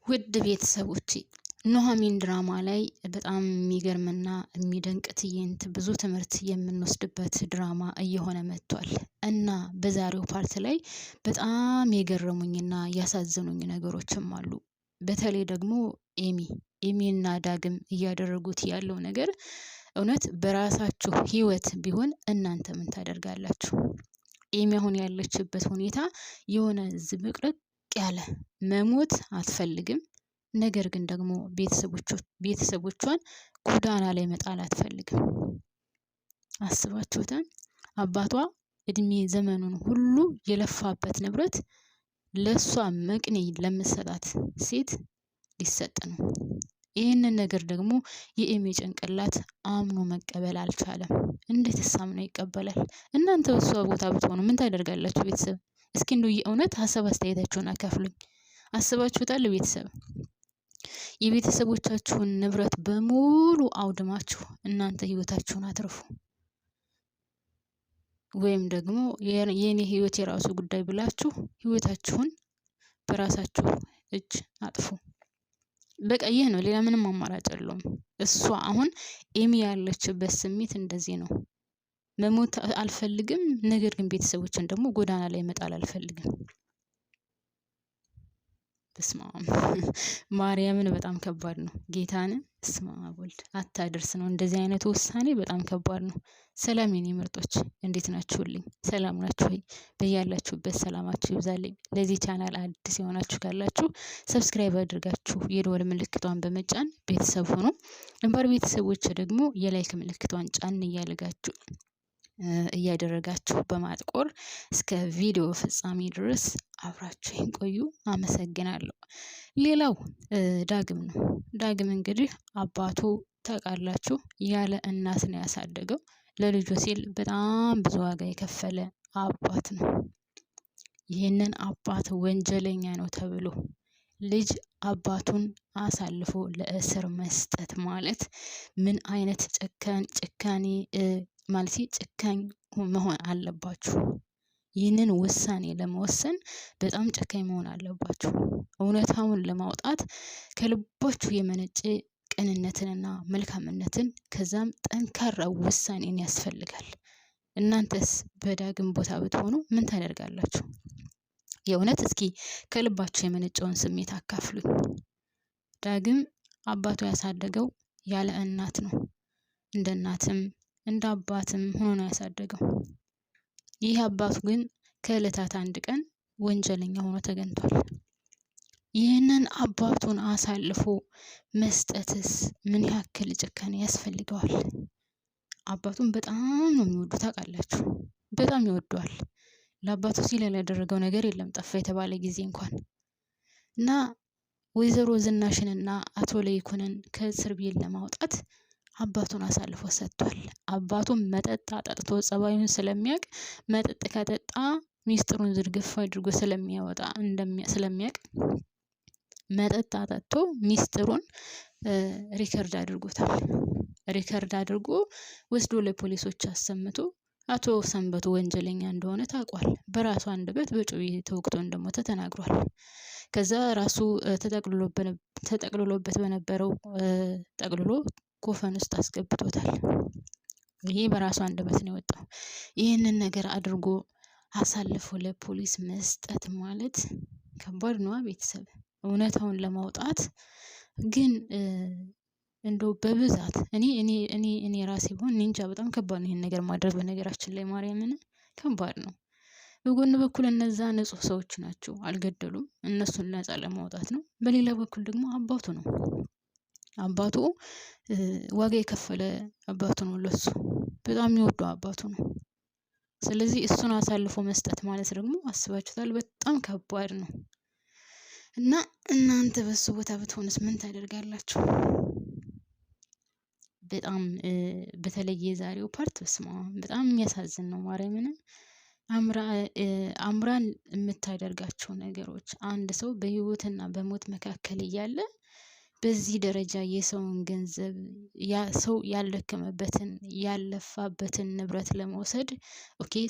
ውድ ቤተሰቦቼ ኑሃሚን ድራማ ላይ በጣም የሚገርምና የሚደንቅ ትዕይንት ብዙ ትምህርት የምንወስድበት ድራማ እየሆነ መጥቷል እና በዛሬው ፓርት ላይ በጣም የገረሙኝና ያሳዘኑኝ ነገሮችም አሉ። በተለይ ደግሞ ኤሚና ዳግም እያደረጉት ያለው ነገር እውነት በራሳችሁ ህይወት ቢሆን እናንተ ምን ታደርጋላችሁ? ኤሚ አሁን ያለችበት ሁኔታ የሆነ ዝብቅርቅ ያለ መሞት አትፈልግም። ነገር ግን ደግሞ ቤተሰቦቿን ጎዳና ላይ መጣል አትፈልግም። አስባችሁታል? አባቷ እድሜ ዘመኑን ሁሉ የለፋበት ንብረት ለሷ መቅኔ ለምትሰጣት ሴት ሊሰጥ ነው። ይህንን ነገር ደግሞ የኤሚ ጭንቅላት አምኖ መቀበል አልቻለም። እንዴትስ አምኖ ይቀበላል? እናንተ በሷ ቦታ ብትሆኑ ምን ታደርጋላችሁ? ቤተሰብ እስኪ እንደው የእውነት ሀሳብ አስተያየታችሁን አካፍሉኝ። አስባችሁታል? ቤተሰብ የቤተሰቦቻችሁን ንብረት በሙሉ አውድማችሁ እናንተ ህይወታችሁን አትርፉ፣ ወይም ደግሞ የኔ ህይወት የራሱ ጉዳይ ብላችሁ ህይወታችሁን በራሳችሁ እጅ አጥፉ። በቃ ይህ ነው፣ ሌላ ምንም አማራጭ የለውም። እሷ አሁን ኤሚ ያለችበት ስሜት እንደዚህ ነው። መሞት አልፈልግም፣ ነገር ግን ቤተሰቦችን ደግሞ ጎዳና ላይ መጣል አልፈልግም። በስማም ማርያምን በጣም ከባድ ነው። ጌታን ስማ ወልድ አታድርስ ነው። እንደዚህ አይነት ውሳኔ በጣም ከባድ ነው። ሰላም የኔ ምርጦች እንዴት ናችሁልኝ? ሰላም ናችሁ ወይ? በያላችሁበት ሰላማችሁ ይብዛልኝ። ለዚህ ቻናል አዲስ የሆናችሁ ካላችሁ ሰብስክራይብ አድርጋችሁ የደወል ምልክቷን በመጫን ቤተሰብ ሆኖ ነባር ቤተሰቦች ደግሞ የላይክ ምልክቷን ጫን እያደረጋችሁ በማጥቆር እስከ ቪዲዮ ፍጻሜ ድረስ አብራችሁን ቆዩ። አመሰግናለሁ። ሌላው ዳግም ነው። ዳግም እንግዲህ አባቱ ታውቃላችሁ ያለ እናት ነው ያሳደገው። ለልጁ ሲል በጣም ብዙ ዋጋ የከፈለ አባት ነው። ይህንን አባት ወንጀለኛ ነው ተብሎ ልጅ አባቱን አሳልፎ ለእስር መስጠት ማለት ምን አይነት ጭካኔ ማለት ጭካኝ መሆን አለባችሁ? ይህንን ውሳኔ ለመወሰን በጣም ጨካኝ መሆን አለባችሁ። እውነታውን ለማውጣት ከልባችሁ የመነጨ ቅንነትንና መልካምነትን ከዛም ጠንካራ ውሳኔን ያስፈልጋል። እናንተስ በዳግም ቦታ ብትሆኑ ምን ታደርጋላችሁ? የእውነት እስኪ ከልባችሁ የመነጨውን ስሜት አካፍሉኝ። ዳግም አባቱ ያሳደገው ያለ እናት ነው። እንደ እናትም እንደ አባትም ሆኖ ነው ያሳደገው። ይህ አባቱ ግን ከዕለታት አንድ ቀን ወንጀለኛ ሆኖ ተገኝቷል። ይህንን አባቱን አሳልፎ መስጠትስ ምን ያክል ጭካኔ ያስፈልገዋል? አባቱን በጣም ነው የሚወዱ ታውቃላችሁ። በጣም ይወደዋል። ለአባቱ ሲል ያላደረገው ነገር የለም ጠፋ የተባለ ጊዜ እንኳን እና ወይዘሮ ዝናሽንና አቶ ለይኩንን ከእስር ቤት ለማውጣት አባቱን አሳልፎ ሰጥቷል። አባቱም መጠጥ አጠጥቶ ጸባዩን ስለሚያውቅ መጠጥ ከጠጣ ሚስጥሩን ዝርግፍ አድርጎ ስለሚያውቅ መጠጥ አጠጥቶ ሚስጥሩን ሪከርድ አድርጎታል። ሪከርድ አድርጎ ወስዶ ለፖሊሶች አሰምቶ አቶ ሰንበቱ ወንጀለኛ እንደሆነ ታውቋል። በራሱ አንደበት በጩቤ ተወግቶ እንደሞተ ተናግሯል። ከዛ ራሱ ተጠቅልሎበት በነበረው ጠቅልሎ ኮፈን ውስጥ አስገብቶታል። ይሄ በራሱ አንደበት ነው የወጣው። ይህንን ነገር አድርጎ አሳልፎ ለፖሊስ መስጠት ማለት ከባድ ነው ቤተሰብ። እውነታውን ለማውጣት ግን እንደው በብዛት እኔ ራሴ ቢሆን እንጃ በጣም ከባድ ነው ይሄን ነገር ማድረግ። በነገራችን ላይ ማርያምን ከባድ ነው። በጎን በኩል እነዛ ንጹህ ሰዎች ናቸው፣ አልገደሉም። እነሱን ነፃ ለማውጣት ነው። በሌላ በኩል ደግሞ አባቱ ነው። አባቱ ዋጋ የከፈለ አባቱ ነው። ለሱ በጣም የሚወደው አባቱ ነው። ስለዚህ እሱን አሳልፎ መስጠት ማለት ደግሞ አስባችሁታል? በጣም ከባድ ነው። እና እናንተ በሱ ቦታ ብትሆንስ ምን ታደርጋላችሁ? በጣም በተለይ የዛሬው ፓርት በጣም የሚያሳዝን ነው። ማርያምን አምራን የምታደርጋቸው ነገሮች አንድ ሰው በህይወትና በሞት መካከል እያለ በዚህ ደረጃ የሰውን ገንዘብ ሰው ያልደከመበትን ያለፋበትን ንብረት ለመውሰድ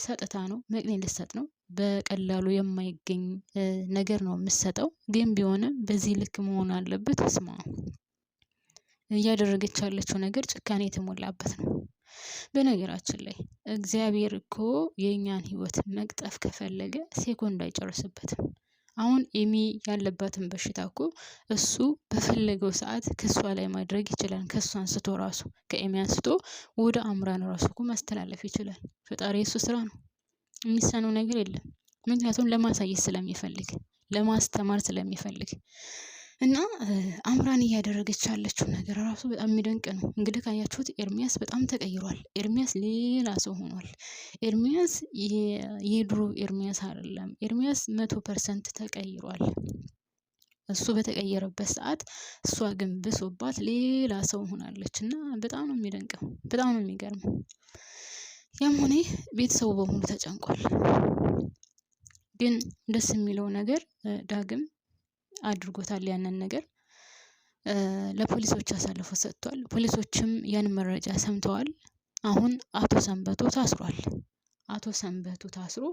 ሰጥታ ነው መቅኔ ልትሰጥ ነው። በቀላሉ የማይገኝ ነገር ነው የምትሰጠው። ግን ቢሆንም በዚህ ልክ መሆን አለበት? ስማ እያደረገች ያለችው ነገር ጭካኔ የተሞላበት ነው። በነገራችን ላይ እግዚአብሔር እኮ የእኛን ህይወት መቅጠፍ ከፈለገ ሴኮንድ አይጨርስበትም። አሁን ኤሚ ያለባትን በሽታ እኮ እሱ በፈለገው ሰዓት ከሷ ላይ ማድረግ ይችላል። ከሷ አንስቶ ራሱ ከኤሚ አንስቶ ወደ አምራን ራሱ እኮ ማስተላለፍ ይችላል። ፈጣሪ የሱ ስራ ነው፣ የሚሳነው ነገር የለም። ምክንያቱም ለማሳየት ስለሚፈልግ፣ ለማስተማር ስለሚፈልግ እና አምራን እያደረገች ያለችው ነገር ራሱ በጣም የሚደንቅ ነው። እንግዲህ ካያችሁት ኤርሚያስ በጣም ተቀይሯል። ኤርሚያስ ሌላ ሰው ሆኗል። ኤርሚያስ የድሮ ኤርሚያስ አይደለም። ኤርሚያስ 100% ተቀይሯል። እሱ በተቀየረበት ሰዓት እሷ ግን ብሶባት ሌላ ሰው ሆናለች እና በጣም ነው የሚደንቀው፣ በጣም ነው የሚገርመው። ያም ሆነ ቤተሰቡ በሙሉ ተጨንቋል። ግን ደስ የሚለው ነገር ዳግም አድርጎታል። ያንን ነገር ለፖሊሶች አሳልፎ ሰጥቷል። ፖሊሶችም ያን መረጃ ሰምተዋል። አሁን አቶ ሰንበቱ ታስሯል። አቶ ሰንበቱ ታስሮ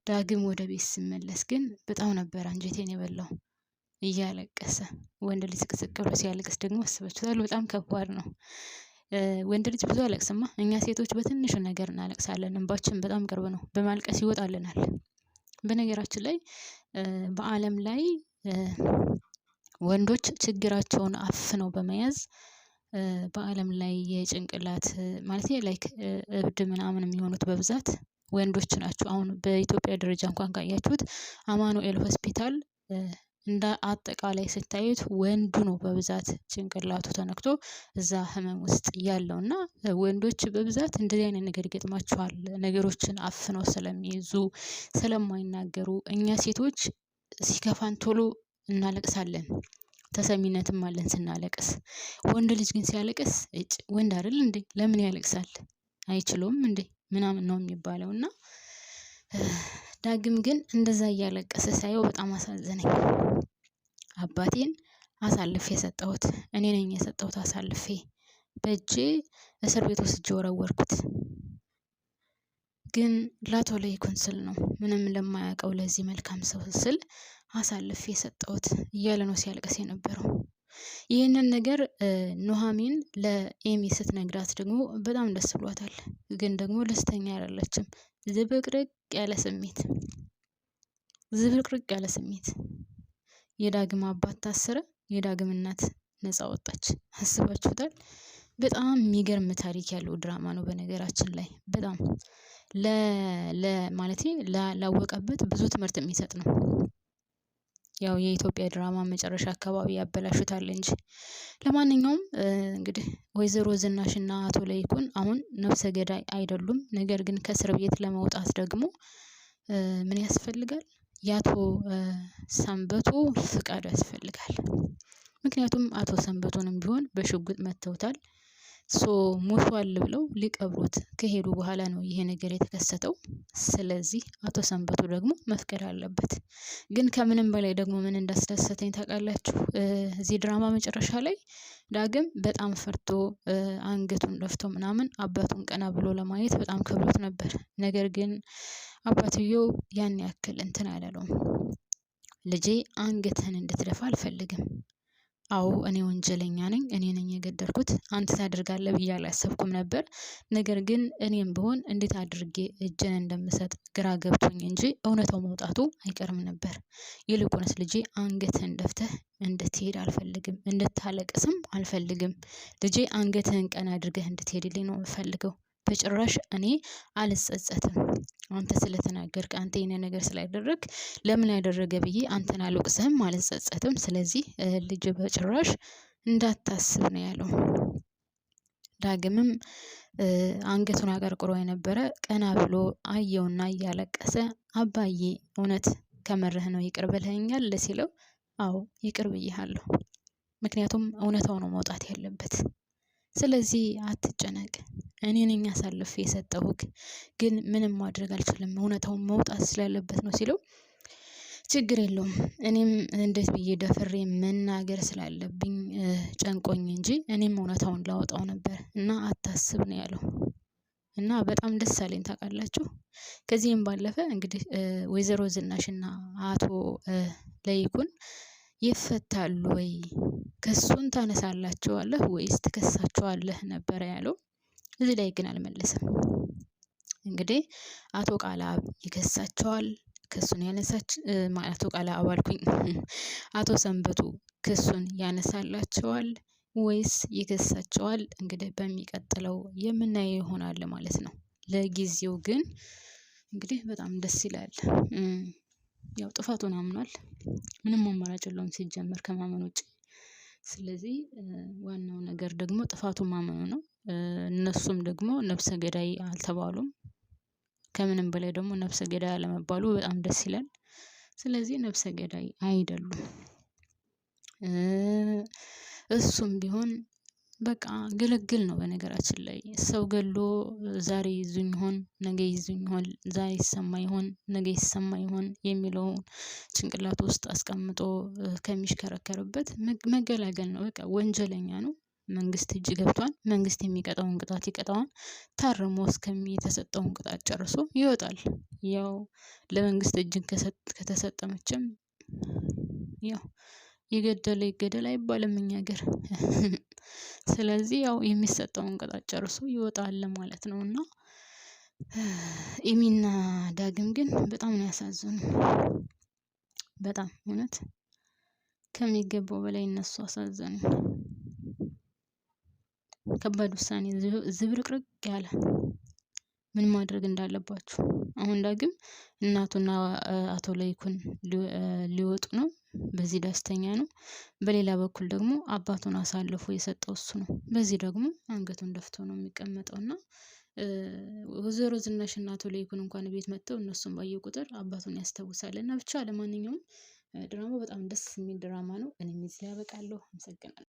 ዳግም ወደ ቤት ሲመለስ ግን በጣም ነበር አንጀቴን የበላው። እያለቀሰ ወንድ ልጅ ስቅስቅ ብሎ ሲያለቅስ ደግሞ አስባችሁታል? በጣም ከባድ ነው። ወንድ ልጅ ብዙ አለቅስማ። እኛ ሴቶች በትንሹ ነገር እናለቅሳለን። እንባችን በጣም ቅርብ ነው፣ በማልቀስ ይወጣልናል። በነገራችን ላይ በዓለም ላይ ወንዶች ችግራቸውን አፍነው በመያዝ በዓለም ላይ የጭንቅላት ማለት ላይክ እብድ ምናምን የሚሆኑት በብዛት ወንዶች ናቸው። አሁን በኢትዮጵያ ደረጃ እንኳን ካያችሁት አማኑኤል ሆስፒታል እንደ አጠቃላይ ስታዩት ወንዱ ነው በብዛት ጭንቅላቱ ተነክቶ እዛ ህመም ውስጥ ያለው እና ወንዶች በብዛት እንደዚህ አይነት ነገር ይገጥማቸዋል። ነገሮችን አፍነው ስለሚይዙ ስለማይናገሩ፣ እኛ ሴቶች ሲከፋን ቶሎ እናለቅሳለን፣ ተሰሚነትም አለን ስናለቅስ። ወንድ ልጅ ግን ሲያለቅስ ወንድ አይደል እንዴ ለምን ያለቅሳል? አይችለውም እንዴ ምናምን ነው የሚባለው። እና ዳግም ግን እንደዛ እያለቀሰ ሳየው በጣም አሳዘነኝ። አባቴን አሳልፌ የሰጠሁት እኔ ነኝ፣ የሰጠሁት አሳልፌ በእጄ እስር ቤት ወስጄ ወረወርኩት። ግን ላቶ ለይኩን ስል ነው፣ ምንም ለማያውቀው ለዚህ መልካም ሰው ስል አሳልፌ የሰጠሁት እያለ ነው ሲያለቅስ የነበረው። ይህንን ነገር ኑሐሚን ለኤሚ ስትነግራት ደግሞ በጣም ደስ ብሏታል። ግን ደግሞ ደስተኛ አይደለችም። ዝብርቅርቅ ያለ ስሜት፣ ዝብርቅርቅ ያለ ስሜት። የዳግም አባት ታሰረ፣ የዳግም እናት ነፃ ወጣች። አስባችሁታል? በጣም የሚገርም ታሪክ ያለው ድራማ ነው። በነገራችን ላይ በጣም ለማለቴ ላወቀበት ብዙ ትምህርት የሚሰጥ ነው። ያው የኢትዮጵያ ድራማ መጨረሻ አካባቢ ያበላሹታል እንጂ። ለማንኛውም እንግዲህ ወይዘሮ ዝናሽና አቶ ለይኩን አሁን ነፍሰ ገዳይ አይደሉም። ነገር ግን ከእስር ቤት ለመውጣት ደግሞ ምን ያስፈልጋል? የአቶ ሰንበቱ ፍቃድ ያስፈልጋል። ምክንያቱም አቶ ሰንበቱንም ቢሆን በሽጉጥ መተውታል። ሞቷል ብለው ሊቀብሩት ከሄዱ በኋላ ነው ይሄ ነገር የተከሰተው። ስለዚህ አቶ ሰንበቱ ደግሞ መፍቀድ አለበት። ግን ከምንም በላይ ደግሞ ምን እንዳስደሰተኝ ታውቃላችሁ? እዚህ ድራማ መጨረሻ ላይ ዳግም በጣም ፈርቶ አንገቱን ደፍቶ ምናምን አባቱን ቀና ብሎ ለማየት በጣም ከብሎት ነበር። ነገር ግን አባትየው ያን ያክል እንትን አላለውም። ልጄ አንገትህን እንድትደፋ አልፈልግም። አዎ እኔ ወንጀለኛ ነኝ፣ እኔ ነኝ የገደልኩት፣ አንተ ታደርጋለህ ብዬ አላሰብኩም ነበር። ነገር ግን እኔም ብሆን እንዴት አድርጌ እጄን እንደምሰጥ ግራ ገብቶኝ እንጂ እውነታው መውጣቱ አይቀርም ነበር። ይልቁንስ ልጄ አንገትህን ደፍተህ እንድትሄድ አልፈልግም፣ እንድታለቅስም አልፈልግም። ልጄ አንገትህን ቀና አድርገህ እንድትሄድልኝ ነው የምፈልገው። በጭራሽ እኔ አልጸጸትም። አንተ ስለተናገርክ፣ አንተ የኔ ነገር ስላደረግ ለምን ያደረገ ብዬ አንተን አልወቅስህም፣ አልጸጸትም። ስለዚህ ልጅ በጭራሽ እንዳታስብ ነው ያለው። ዳግምም አንገቱን አቀርቅሮ የነበረ ቀና ብሎ አየውና እያለቀሰ አባዬ እውነት ከመርህ ነው ይቅር ብለኸኛል ሲለው፣ አዎ ይቅር ብዬሃለሁ፣ ምክንያቱም እውነታው ነው መውጣት ያለበት። ስለዚህ አትጨነቅ፣ እኔ ነኝ አሳልፌ የሰጠሁህ፣ ግን ምንም ማድረግ አልችልም፣ እውነታውን መውጣት ስላለበት ነው ሲለው፣ ችግር የለውም እኔም እንዴት ብዬ ደፍሬ መናገር ስላለብኝ ጨንቆኝ እንጂ እኔም እውነታውን ላወጣው ነበር እና አታስብ ነው ያለው። እና በጣም ደስ አለኝ ታውቃላችሁ። ከዚህም ባለፈ እንግዲህ ወይዘሮ ዝናሽና አቶ ለይኩን ይፈታሉ ወይ? ክሱን ታነሳላቸዋለህ ወይስ ትከሳቸዋለህ ነበረ ያለው። እዚህ ላይ ግን አልመለሰም። እንግዲህ አቶ ቃለአብ ይከሳቸዋል። ክሱን ያነሳች አቶ ቃለአብ አልኩኝ አቶ ሰንበቱ ክሱን ያነሳላቸዋል ወይስ ይከሳቸዋል? እንግዲህ በሚቀጥለው የምናየው ይሆናል ማለት ነው። ለጊዜው ግን እንግዲህ በጣም ደስ ይላል። ያው ጥፋቱን አምኗል። ምንም አማራጭ የለውም ሲጀመር ከማመን ውጪ። ስለዚህ ዋናው ነገር ደግሞ ጥፋቱን ማመኑ ነው። እነሱም ደግሞ ነፍሰ ገዳይ አልተባሉም። ከምንም በላይ ደግሞ ነፍሰ ገዳይ አለመባሉ በጣም ደስ ይላል። ስለዚህ ነፍሰ ገዳይ አይደሉም። እሱም ቢሆን በቃ ግልግል ነው። በነገራችን ላይ ሰው ገሎ ዛሬ ይዙኝ ይሆን ነገ ይዙኝ ይሆን ዛሬ ይሰማ ይሆን ነገ ይሰማ ይሆን የሚለውን ጭንቅላት ውስጥ አስቀምጦ ከሚሽከረከርበት መገላገል ነው። በቃ ወንጀለኛ ነው። መንግስት እጅ ገብቷል። መንግስት የሚቀጣውን ቅጣት ይቀጣዋል። ታርሞ የተሰጠውን ቅጣት ጨርሶ ይወጣል። ያው ለመንግስት እጅን ከተሰጠ መቼም ያው የገደለ ይገደል አይባልም እኛ ሀገር። ስለዚህ ያው የሚሰጠውን ቅጣት ጨርሶ ይወጣል ማለት ነው። እና ኤሚና ዳግም ግን በጣም ነው ያሳዘኑኝ። በጣም እውነት ከሚገባው በላይ እነሱ አሳዘኑኝ። ከባድ ውሳኔ ዝብርቅርቅ ያለ ምን ማድረግ እንዳለባችሁ። አሁን ዳግም እናቱና አቶ ለይኩን ሊወጡ ነው። በዚህ ደስተኛ ነው። በሌላ በኩል ደግሞ አባቱን አሳልፎ የሰጠው እሱ ነው። በዚህ ደግሞ አንገቱን ደፍቶ ነው የሚቀመጠው። እና ወይዘሮ ዝናሽና አቶ ለይኩን እንኳን ቤት መጥተው እነሱን ባየው ቁጥር አባቱን ያስታውሳል። እና ብቻ ለማንኛውም ድራማው በጣም ደስ የሚል ድራማ ነው። እኔም እዚህ ላይ አበቃለሁ። አመሰግናለሁ።